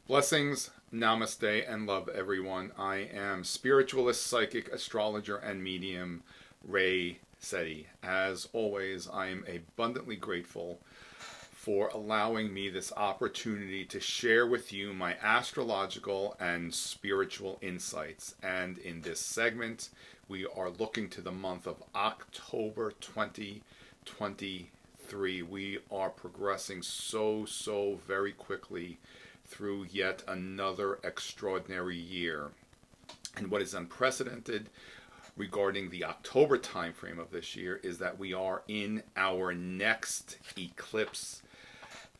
Blessings, namaste, and love everyone. I am spiritualist, psychic, astrologer, and medium Ray Sette. As always, I am abundantly grateful for allowing me this opportunity to share with you my astrological and spiritual insights. And in this segment, we are looking to the month of October 2023. We are progressing so very quickly through yet another extraordinary year. And what is unprecedented regarding the October timeframe of this year is that we are in our next eclipse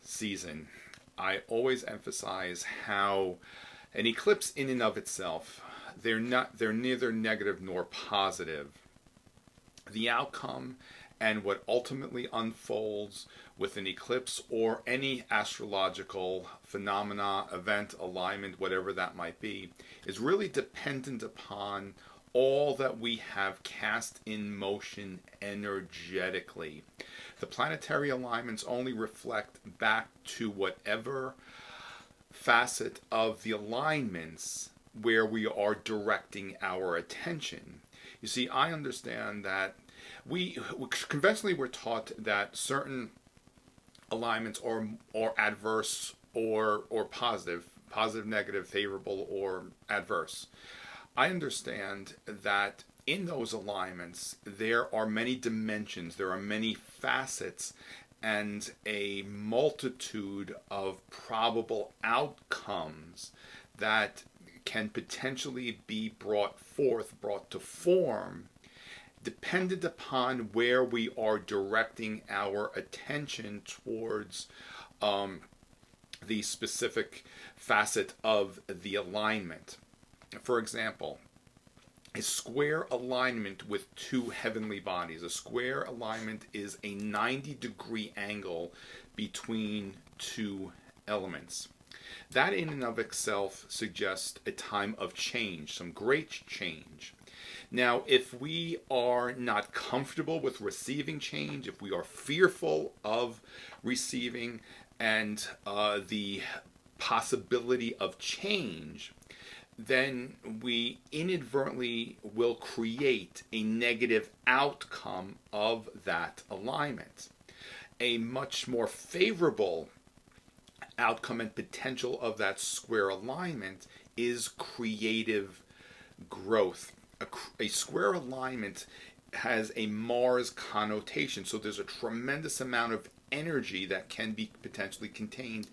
season. I always emphasize how an eclipse in and of itself, they're neither negative nor positive. The outcome and what ultimately unfolds with an eclipse or any astrological phenomena, event, alignment, whatever that might be, is really dependent upon all that we have cast in motion energetically. The planetary alignments only reflect back to whatever facet of the alignments where we are directing our attention. You see, I understand that we conventionally we're taught that certain alignments are adverse or positive, negative, favorable, or adverse. I understand that in those alignments there are many dimensions, there are many facets, and a multitude of probable outcomes that can potentially be brought to form, dependent upon where we are directing our attention towards the specific facet of the alignment. For example, a square alignment with two heavenly bodies. A square alignment is a 90-degree angle between two elements. That in and of itself suggests a time of change, some great change. Now, if we are not comfortable with receiving change, if we are fearful of receiving and the possibility of change, then we inadvertently will create a negative outcome of that alignment. A much more favorable outcome and potential of that square alignment is creative growth. A square alignment has a Mars connotation, so there's a tremendous amount of energy that can be potentially contained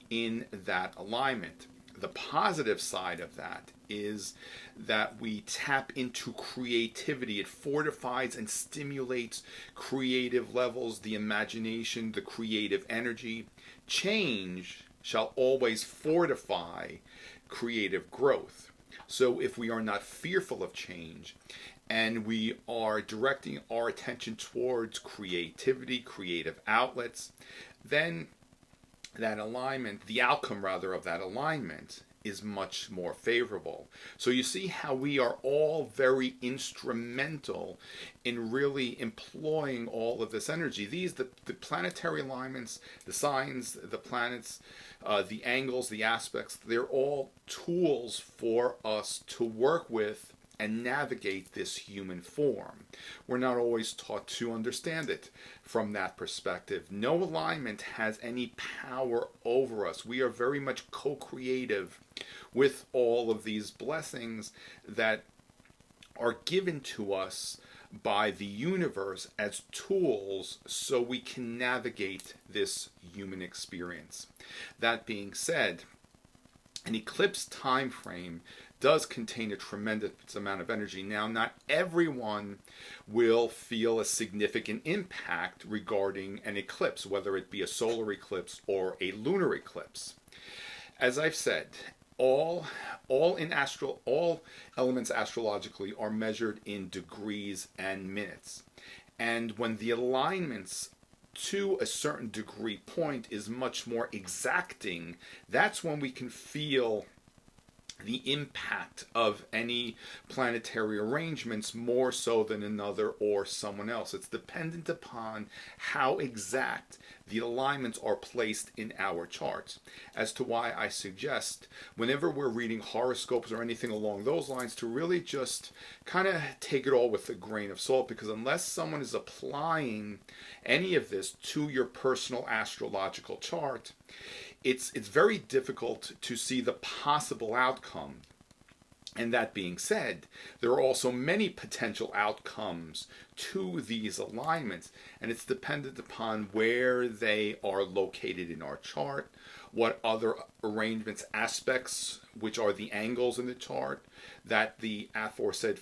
in that alignment. The positive side of that is that we tap into creativity. It fortifies and stimulates creative levels, the imagination, the creative energy. Change shall always fortify creative growth. So if we are not fearful of change and we are directing our attention towards creativity, creative outlets, then that alignment, the outcome rather of that alignment, is much more favorable. So you see how we are all very instrumental in really employing all of this energy. The planetary alignments, the signs, the planets, the angles, the aspects, they're all tools for us to work with and navigate this human form. We're not always taught to understand it from that perspective. No alignment has any power over us. We are very much co-creative with all of these blessings that are given to us by the universe as tools so we can navigate this human experience. That being said, an eclipse time frame does contain a tremendous amount of energy. Now, not everyone will feel a significant impact regarding an eclipse, whether it be a solar eclipse or a lunar eclipse. As I've said, all elements astrologically are measured in degrees and minutes. And when the alignments to a certain degree point is much more exacting, that's when we can feel the impact of any planetary arrangements more so than another or someone else. It's dependent upon how exact the alignments are placed in our charts. As to why I suggest, whenever we're reading horoscopes or anything along those lines, to really just kind of take it all with a grain of salt, because unless someone is applying any of this to your personal astrological chart, it's very difficult to see the possible outcome. And that being said, there are also many potential outcomes to these alignments, and it's dependent upon where they are located in our chart, what other arrangements, aspects, which are the angles in the chart, that the aforesaid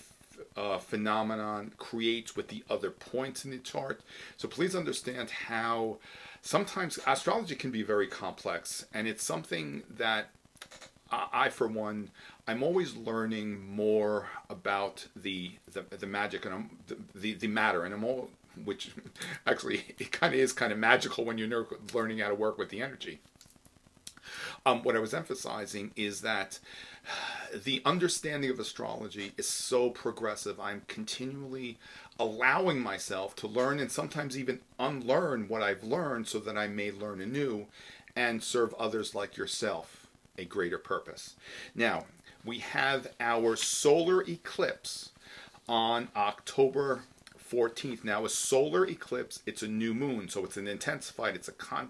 phenomenon creates with the other points in the chart. So please understand how sometimes astrology can be very complex, and it's something that I for one, I'm always learning more about the magic and the matter, and I'm all, which actually it kind of is kind of magical when you're learning how to work with the energy. What I was emphasizing is that the understanding of astrology is so progressive. I'm continually allowing myself to learn and sometimes even unlearn what I've learned so that I may learn anew and serve others like yourself a greater purpose. Now, we have our solar eclipse on October 14th. Now, a solar eclipse, it's a new moon, so it's an intensified,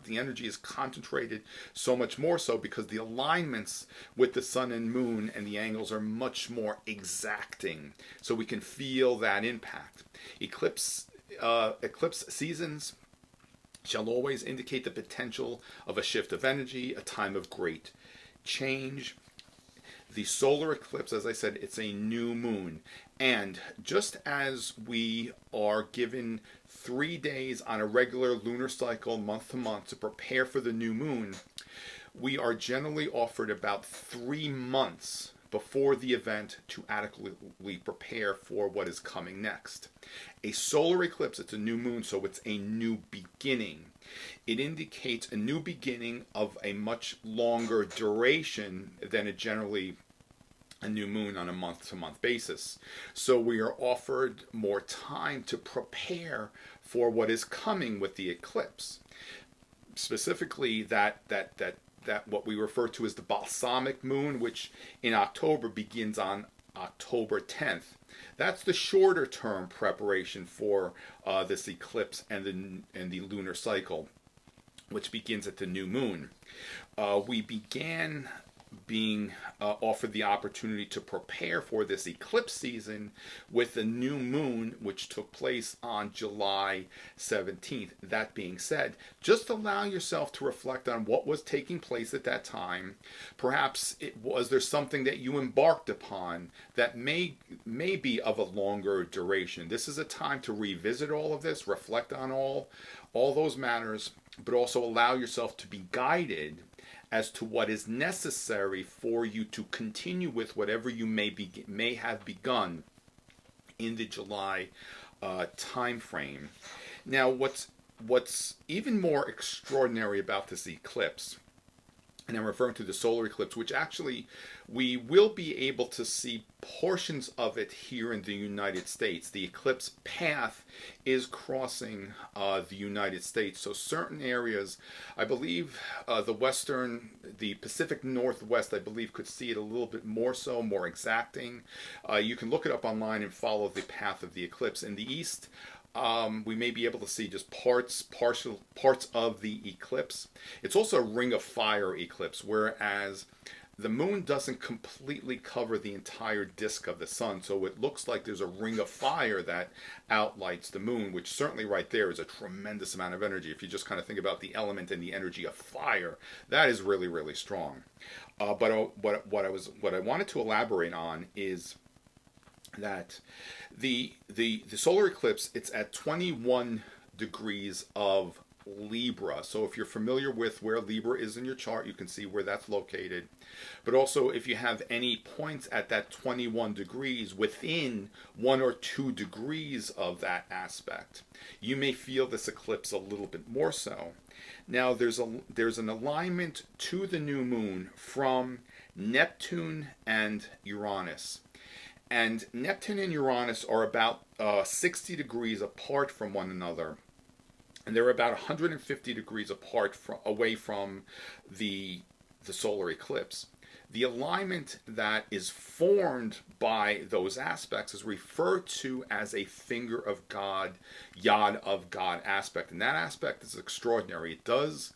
the energy is concentrated so much more so because the alignments with the sun and moon and the angles are much more exacting, so we can feel that impact. Eclipse seasons shall always indicate the potential of a shift of energy, a time of great change. The solar eclipse, as I said, it's a new moon. And just as we are given 3 days on a regular lunar cycle month to month to prepare for the new moon, we are generally offered about 3 months before the event to adequately prepare for what is coming next. A solar eclipse, it's a new moon, so it's a new beginning. It indicates a new beginning of a much longer duration than a new moon on a month-to-month basis. So we are offered more time to prepare for what is coming with the eclipse. Specifically, that what we refer to as the balsamic moon, which in October begins on October 10th. That's the shorter term preparation for this eclipse and the lunar cycle, which begins at the new moon. We began being offered the opportunity to prepare for this eclipse season with the new moon, which took place on July 17th. That being said, just allow yourself to reflect on what was taking place at that time. Perhaps there's something that you embarked upon that may be of a longer duration. This is a time to revisit all of this, reflect on all those matters, but also allow yourself to be guided as to what is necessary for you to continue with whatever you may have begun in the July time frame. Now, what's even more extraordinary about this eclipse, and I'm referring to the solar eclipse, which actually we will be able to see portions of it here in the United States. The eclipse path is crossing the United States. So certain areas, I believe the Pacific Northwest, I believe, could see it a little bit more so, more exacting. You can look it up online and follow the path of the eclipse. In the East, we may be able to see just parts of the eclipse. It's also a ring of fire eclipse, whereas the moon doesn't completely cover the entire disk of the sun, so it looks like there's a ring of fire that outlights the moon, which certainly right there is a tremendous amount of energy. If you just kind of think about the element and the energy of fire, that is really, really strong. But what I wanted to elaborate on is that the solar eclipse, it's at 21 degrees of Libra. So if you're familiar with where Libra is in your chart, you can see where that's located. But also if you have any points at that 21 degrees within 1 or 2 degrees of that aspect, you may feel this eclipse a little bit more so. Now there's an alignment to the new moon from Neptune and Uranus. And Neptune and Uranus are about 60 degrees apart from one another. And they're about 150 degrees away from the solar eclipse. The alignment that is formed by those aspects is referred to as a finger of God, Yod of God aspect. And that aspect is extraordinary. It does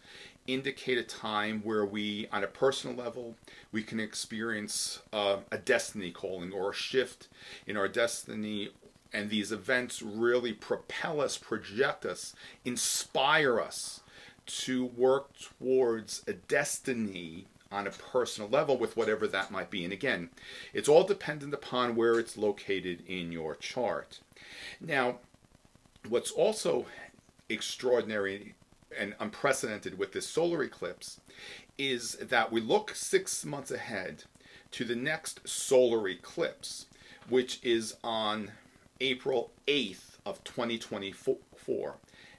indicate a time where we, on a personal level, we can experience a destiny calling or a shift in our destiny. And these events really propel us, project us, inspire us to work towards a destiny on a personal level with whatever that might be. And again, it's all dependent upon where it's located in your chart. Now, what's also extraordinary and unprecedented with this solar eclipse is that we look 6 months ahead to the next solar eclipse, which is on April 8th of 2024.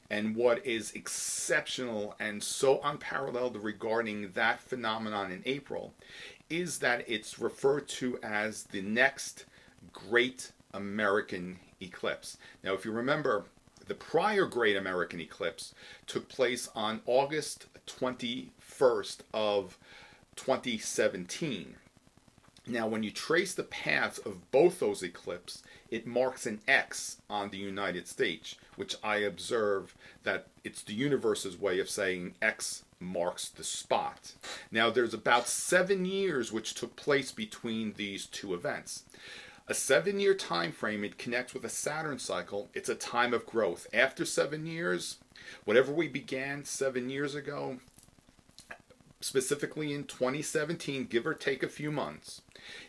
And what is exceptional and so unparalleled regarding that phenomenon in April is that it's referred to as the next great American eclipse. Now, if you remember, the prior great American eclipse took place on August 21st of 2017. Now, when you trace the paths of both those eclipses, it marks an X on the United States, which I observe that it's the universe's way of saying X marks the spot. Now, there's about 7 years which took place between these two events. A 7-year time frame, it connects with a Saturn cycle. It's a time of growth. After 7 years, whatever we began 7 years ago, specifically in 2017, give or take a few months,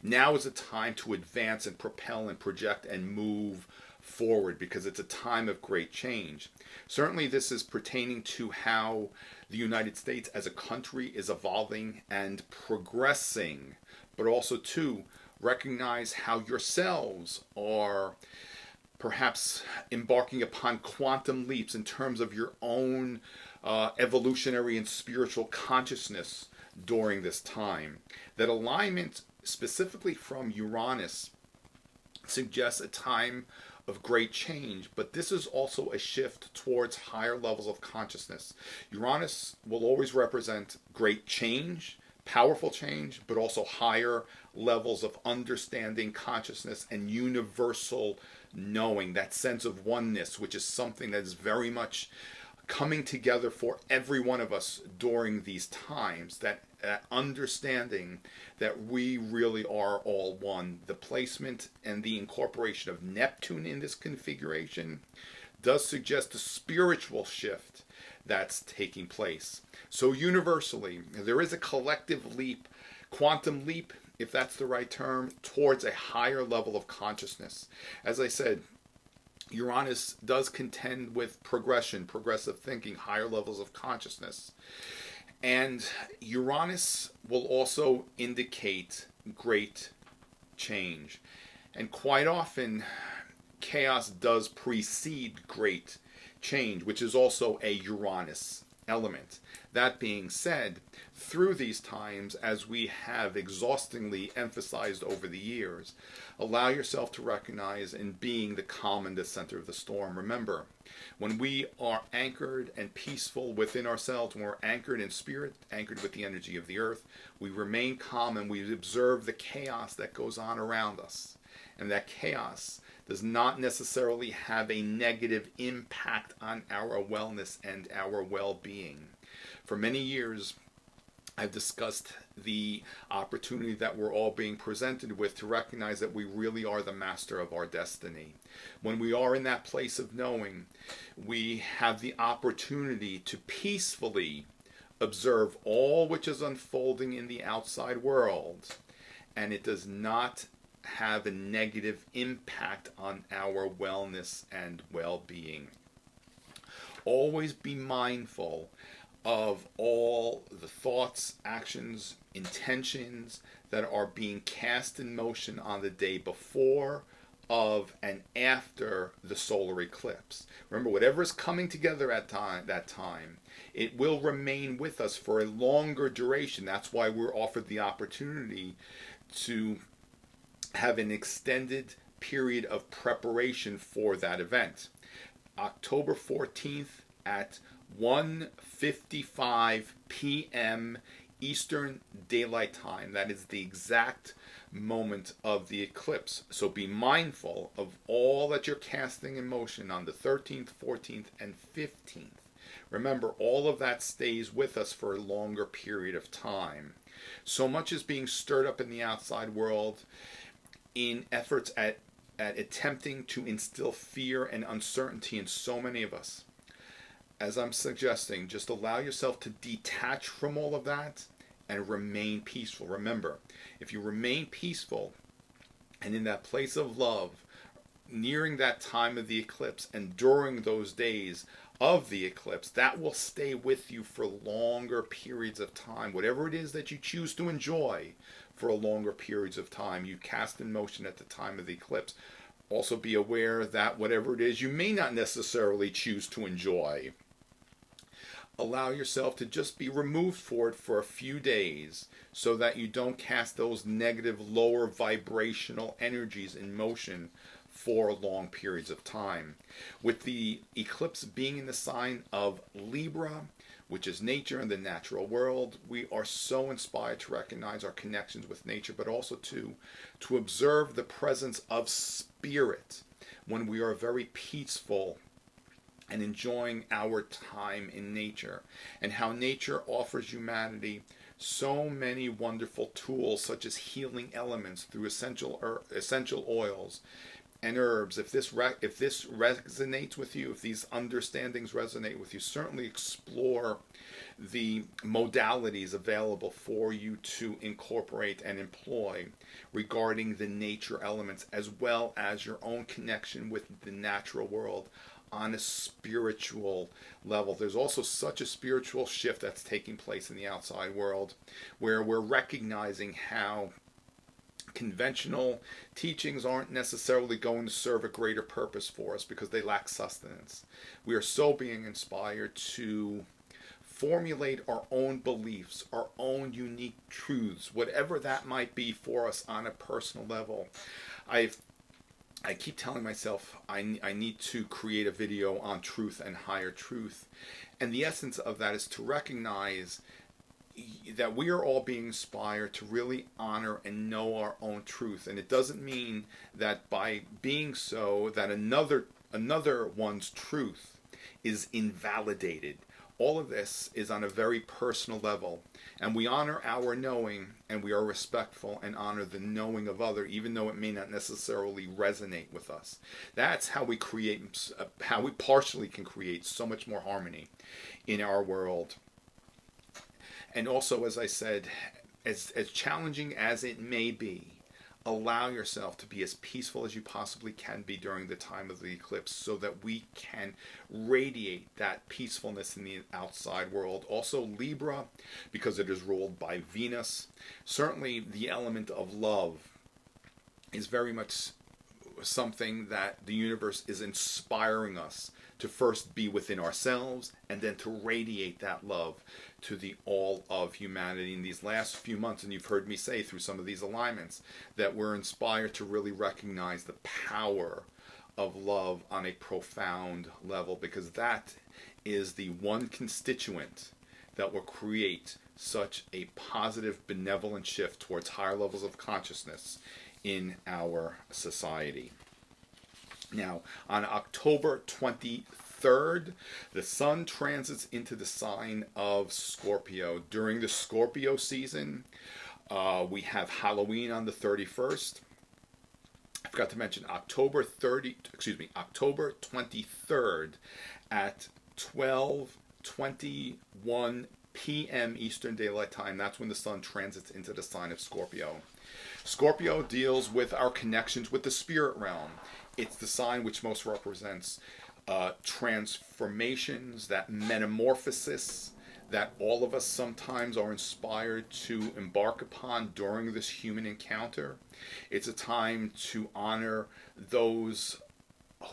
now is a time to advance and propel and project and move forward because it's a time of great change. Certainly this is pertaining to how the United States as a country is evolving and progressing, but also to recognize how yourselves are perhaps embarking upon quantum leaps in terms of your own evolutionary and spiritual consciousness during this time. That alignment specifically from Uranus suggests a time of great change, but this is also a shift towards higher levels of consciousness. Uranus will always represent great change, powerful change, but also higher levels of understanding, consciousness, and universal knowing, that sense of oneness, which is something that is very much coming together for every one of us during these times, that understanding that we really are all one. The placement and the incorporation of Neptune in this configuration does suggest a spiritual shift that's taking place. So universally, there is a collective leap, quantum leap, if that's the right term, towards a higher level of consciousness. As I said, Uranus does contend with progression, progressive thinking, higher levels of consciousness. And Uranus will also indicate great change. And quite often, chaos does precede great change, which is also a Uranus element. That being said, through these times, as we have exhaustingly emphasized over the years, allow yourself to recognize in being the calm in the center of the storm. Remember, when we are anchored and peaceful within ourselves, when we're anchored in spirit, anchored with the energy of the earth, we remain calm and we observe the chaos that goes on around us. And that chaos does not necessarily have a negative impact on our wellness and our well-being. For many years, I've discussed the opportunity that we're all being presented with to recognize that we really are the master of our destiny. When we are in that place of knowing, we have the opportunity to peacefully observe all which is unfolding in the outside world, and it does not have a negative impact on our wellness and well-being. always be mindful of all the thoughts, actions, intentions that are being cast in motion on the day before, of, and after the solar eclipse. Remember, whatever is coming together at that time, it will remain with us for a longer duration. That's why we're offered the opportunity to have an extended period of preparation for that event. October 14th at 1:55 p.m. Eastern Daylight Time. That is the exact moment of the eclipse. So be mindful of all that you're casting in motion on the 13th, 14th, and 15th. Remember, all of that stays with us for a longer period of time. So much is being stirred up in the outside world in efforts at attempting to instill fear and uncertainty in so many of us. As I'm suggesting, just allow yourself to detach from all of that and remain peaceful. Remember, if you remain peaceful and in that place of love, nearing that time of the eclipse and during those days of the eclipse, that will stay with you for longer periods of time. Whatever it is that you choose to enjoy for longer periods of time, you cast in motion at the time of the eclipse. Also be aware that whatever it is you may not necessarily choose to enjoy, allow yourself to just be removed for it for a few days so that you don't cast those negative, lower vibrational energies in motion for long periods of time. With the eclipse being in the sign of Libra, which is nature and the natural world, we are so inspired to recognize our connections with nature, but also to observe the presence of spirit when we are very peaceful and enjoying our time in nature, and how nature offers humanity so many wonderful tools, such as healing elements through essential oils and herbs. If this resonates with you, if these understandings resonate with you, certainly explore the modalities available for you to incorporate and employ regarding the nature elements, as well as your own connection with the natural world on a spiritual level. There's also such a spiritual shift that's taking place in the outside world, where we're recognizing how conventional teachings aren't necessarily going to serve a greater purpose for us because they lack sustenance. We are so being inspired to formulate our own beliefs, our own unique truths, whatever that might be for us on a personal level. I keep telling myself I need to create a video on truth and higher truth. And the essence of that is to recognize that we are all being inspired to really honor and know our own truth. And it doesn't mean that by being so that another one's truth is invalidated. All of this is on a very personal level, and we honor our knowing, and we are respectful and honor the knowing of other, even though it may not necessarily resonate with us. That's how we partially can create so much more harmony in our world. And also, as I said, as challenging as it may be, allow yourself to be as peaceful as you possibly can be during the time of the eclipse, so that we can radiate that peacefulness in the outside world. Also Libra, because it is ruled by Venus, certainly the element of love is very much something that the universe is inspiring us to first be within ourselves and then to radiate that love to the all of humanity in these last few months. And you've heard me say through some of these alignments that we're inspired to really recognize the power of love on a profound level, because that is the one constituent that will create such a positive, benevolent shift towards higher levels of consciousness in our society. Now, on October 23rd, the sun transits into the sign of Scorpio. During the Scorpio season, we have Halloween on the 31st. I forgot to mention October 23rd at 12:21 p.m. Eastern Daylight Time. That's when the sun transits into the sign of Scorpio. Scorpio deals with our connections with the spirit realm. It's the sign which most represents transformations, that metamorphosis that all of us sometimes are inspired to embark upon during this human encounter. It's a time to honor those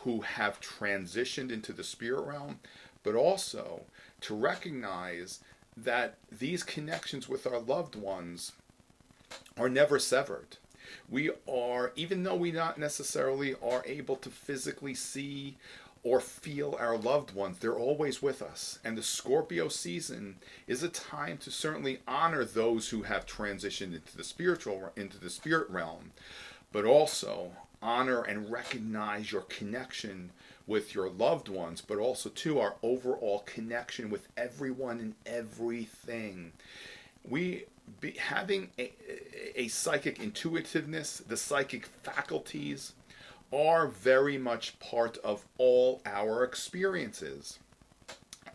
who have transitioned into the spirit realm, but also to recognize that these connections with our loved ones are never severed. We are, even though we not necessarily are able to physically see or feel our loved ones, they're always with us. And the Scorpio season is a time to certainly honor those who have transitioned into the spirit realm, but also honor and recognize your connection with your loved ones, but also too our overall connection with everyone and everything. Having a psychic intuitiveness, the psychic faculties, are very much part of all our experiences.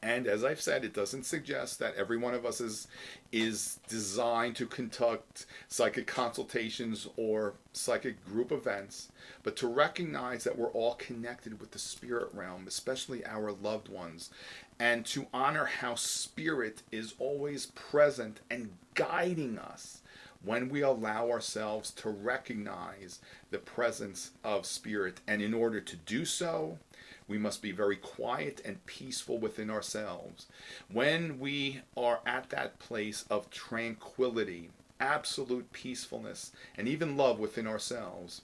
And as I've said, it doesn't suggest that every one of us is designed to conduct psychic consultations or psychic group events, but to recognize that we're all connected with the spirit realm, especially our loved ones, and to honor how spirit is always present and guiding us when we allow ourselves to recognize the presence of spirit. And in order to do so, we must be very quiet and peaceful within ourselves. When we are at that place of tranquility, absolute peacefulness, and even love within ourselves,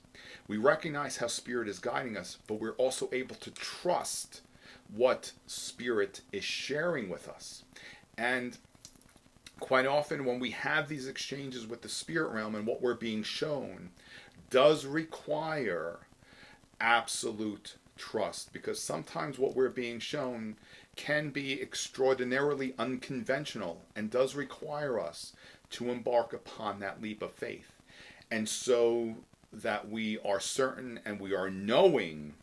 we recognize how spirit is guiding us, but we're also able to trust what spirit is sharing with us. And quite often when we have these exchanges with the spirit realm, and what we're being shown does require absolute trust, because sometimes what we're being shown can be extraordinarily unconventional and does require us to embark upon that leap of faith. And so that we are certain and we are knowing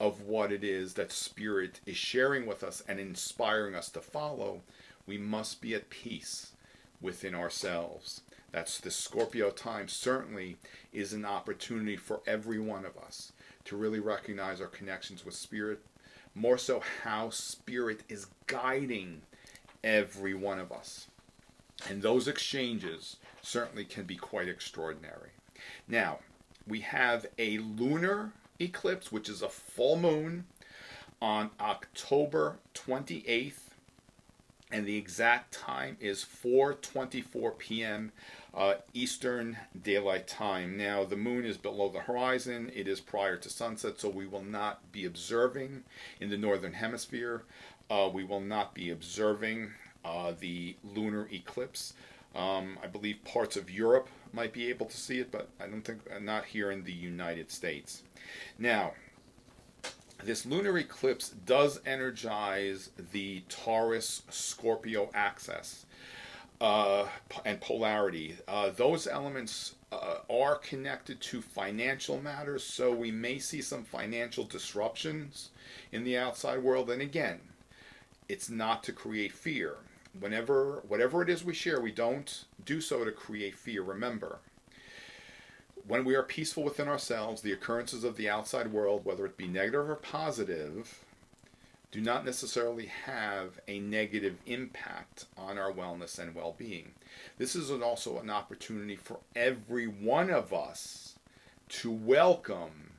of what it is that spirit is sharing with us and inspiring us to follow, we must be at peace within ourselves. That's the Scorpio time certainly is an opportunity for every one of us to really recognize our connections with spirit, more so how spirit is guiding every one of us. And those exchanges certainly can be quite extraordinary. Now, we have a lunar eclipse, which is a full moon on October 28th, and the exact time is 4:24 p.m. Eastern Daylight Time. Now, the moon is below the horizon. It is prior to sunset, so we will not be observing in the northern hemisphere. We will not be observing the lunar eclipse. I believe parts of Europe might be able to see it, but I don't think, not here in the United States. Now, this lunar eclipse does energize the Taurus-Scorpio axis and polarity. Those elements are connected to financial matters, so we may see some financial disruptions in the outside world. And again, it's not to create fear. Whatever it is we share, we don't do so to create fear. Remember, when we are peaceful within ourselves, the occurrences of the outside world, whether it be negative or positive, do not necessarily have a negative impact on our wellness and well-being. This is also an opportunity for every one of us to welcome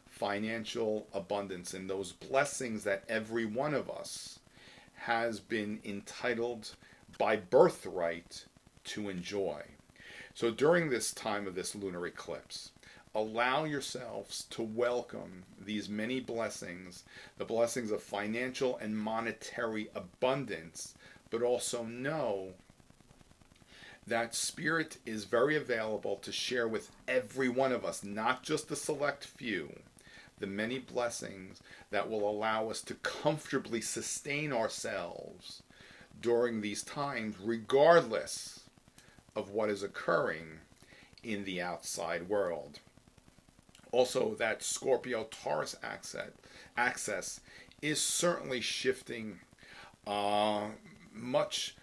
financial abundance and those blessings that every one of us has been entitled by birthright to enjoy. So during this time of this lunar eclipse, allow yourselves to welcome these many blessings, the blessings of financial and monetary abundance, but also know that spirit is very available to share with every one of us, not just the select few, the many blessings that will allow us to comfortably sustain ourselves during these times, regardless of what is occurring in the outside world. Also, that Scorpio-Taurus axis is certainly shifting much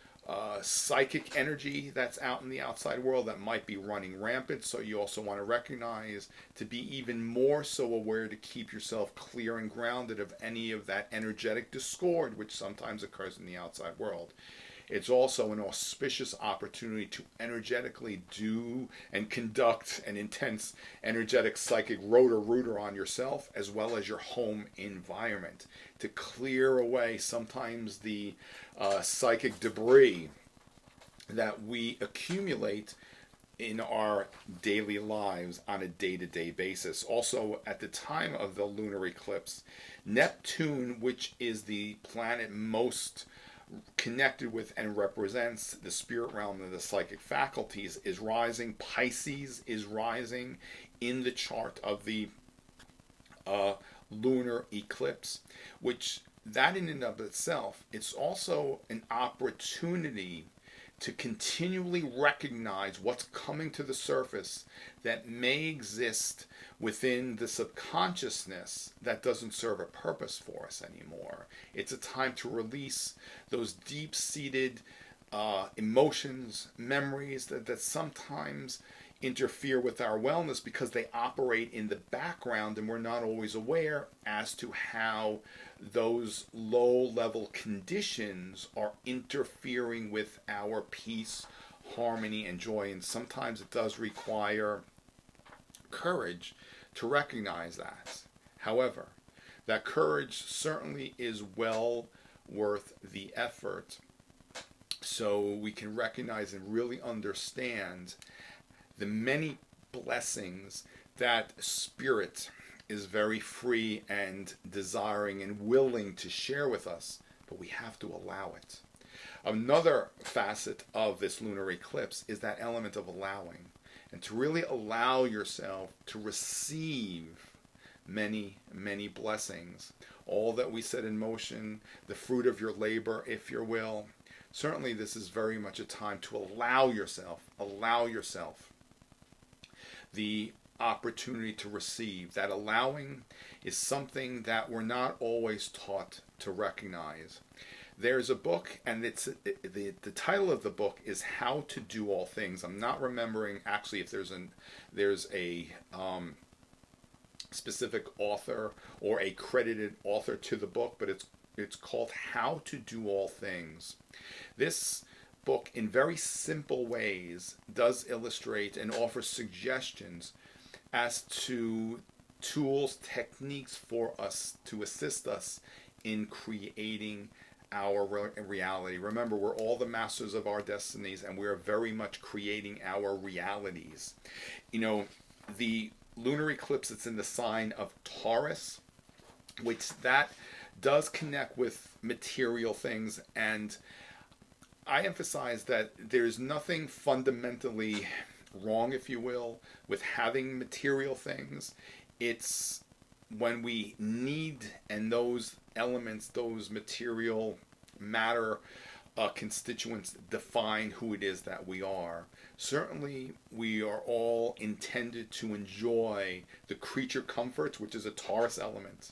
psychic energy that's out in the outside world that might be running rampant. So you also want to recognize to be even more so aware to keep yourself clear and grounded of any of that energetic discord which sometimes occurs in the outside world. It's also an auspicious opportunity to energetically do and conduct an intense energetic psychic rotor-rooter on yourself as well as your home environment to clear away sometimes the psychic debris that we accumulate in our daily lives on a day-to-day basis. Also, at the time of the lunar eclipse, Neptune, which is the planet most connected with and represents the spirit realm and the psychic faculties, is rising. Pisces is rising in the chart of the lunar eclipse, which that in and of itself, it's also an opportunity to continually recognize what's coming to the surface that may exist within the subconsciousness that doesn't serve a purpose for us anymore. It's a time to release those deep-seated emotions, memories that sometimes interfere with our wellness because they operate in the background and we're not always aware as to how those low-level conditions are interfering with our peace, harmony, and joy. And sometimes it does require courage to recognize that. However, that courage certainly is well worth the effort so we can recognize and really understand the many blessings that Spirit is very free and desiring and willing to share with us, but we have to allow it. Another facet of this lunar eclipse is that element of allowing, and to really allow yourself to receive many, many blessings. All that we set in motion, the fruit of your labor, if you will. Certainly this is very much a time to allow yourself the opportunity to receive. That allowing is something that we're not always taught to recognize. There's a book, and it's the title of the book is How to Do All Things. I'm not remembering actually if there's a specific author or a credited author to the book, but it's called How to Do All Things. This book, in very simple ways, does illustrate and offer suggestions as to tools, techniques for us to assist us in creating our reality. Remember, we're all the masters of our destinies, and we're very much creating our realities. You know, the lunar eclipse, it's in the sign of Taurus, which that does connect with material things, and I emphasize that there's nothing fundamentally wrong, if you will, with having material things. It's when we need, and those elements, those material matter constituents define who it is that we are. Certainly, we are all intended to enjoy the creature comforts, which is a Taurus element,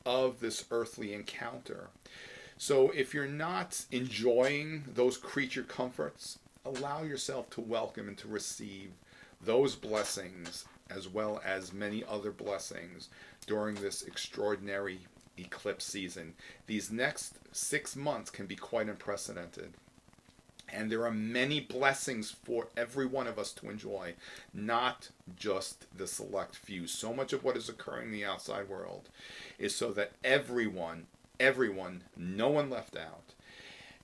of this earthly encounter. So if you're not enjoying those creature comforts, allow yourself to welcome and to receive those blessings as well as many other blessings during this extraordinary eclipse season. These next 6 months can be quite unprecedented. And there are many blessings for every one of us to enjoy, not just the select few. So much of what is occurring in the outside world is so that everyone, no one left out,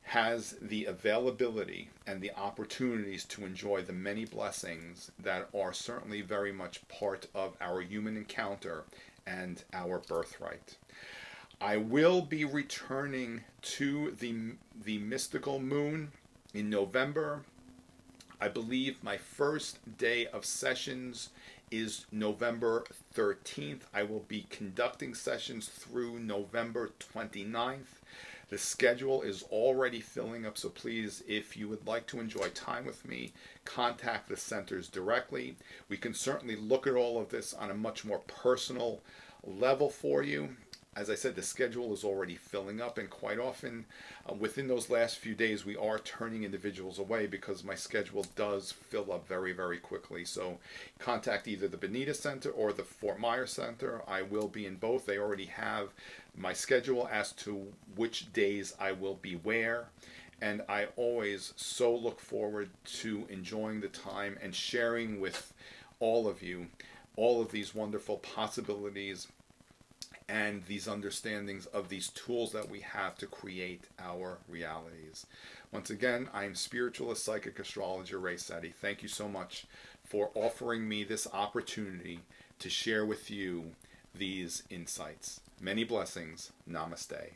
has the availability and the opportunities to enjoy the many blessings that are certainly very much part of our human encounter and our birthright. I will be returning to the mystical moon in November. I believe my first day of sessions is November 13th. I will be conducting sessions through November 29th. The schedule is already filling up, so please, if you would like to enjoy time with me, contact the centers directly. We can certainly look at all of this on a much more personal level for you. as I said, the schedule is already filling up, and quite often within those last few days we are turning individuals away because my schedule does fill up very, very quickly. So contact either the Bonita Center or the Fort Myers Center. I will be in both. They already have my schedule as to which days I will be where, and I always so look forward to enjoying the time and sharing with all of you all of these wonderful possibilities and these understandings of these tools that we have to create our realities. Once again, I'm spiritualist psychic astrologer Ray Sette. Thank you so much for offering me this opportunity to share with you these insights. Many blessings. Namaste.